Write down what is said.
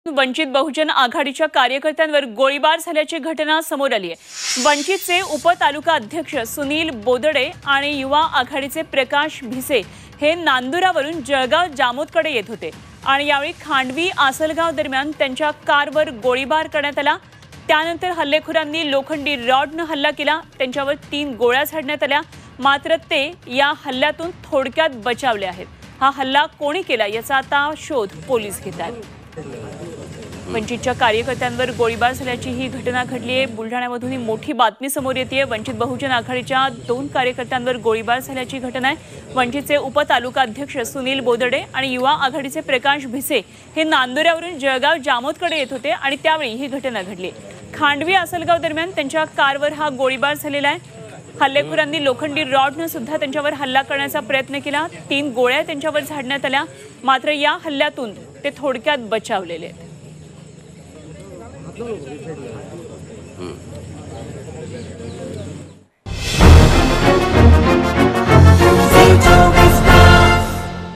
वंचित बहुजन आघाडीच्या कार्यकर्त्यांवर गोळीबार झाल्याची घटना समोर आली आहे। वंचितचे उपतालुका अध्यक्ष सुनील बोदडे आणि युवा आघाडीचे प्रकाश भिसे हे नांदुरावरून जळगाव जामोदकडे येत होते आणि यावेळी खांडवी आसलगाव दरम्यान त्यांच्या कारवर गोळीबार करण्यात आला। त्यानंतर हल्लेखोरांनी लोखंडी रॉडने हल्ला केला। त्यांच्यावर 3 गोळ्या झाडण्यात आल्या, मात्र ते या हल्ल्यातून थोडक्यात बचावले आहेत। हा हल्ला कोणी केला याचा आता शोध पोलीस घेत आहेत। वंचितच्या कार्यकर्त्यांवर गोळीबार झाल्याची ही घटना घडली आहे। बुलढाण्यामधून ही मोठी बातमी समोर येते। वंचित बहुजन आघाडीच्या 2 कार्यकर्त्यांवर गोळीबार झाल्याची घटना आहे। वंचितचे उपतालुका अध्यक्ष सुनील बोदडे आणि युवा आघाडीचे प्रकाश भिसे हे नांदुऱ्यावरून जळगाव जामोदकडे येत होते आणि त्यावेळी ही घटना घडली। खांडवी आसलगाव दरम्यान त्यांच्या कारवर हा गोळीबार झालेला आहे। हल्लेखोरांनी लोखंडी रॉडने सुद्धा त्यांच्यावर हल्ला करण्याचा प्रयत्न केला। 3 गोळ्या त्यांच्यावर झाडण्यात आल्या, मात्र या हल्ल्यातून ते थोडक्यात बचावलेले आहेत।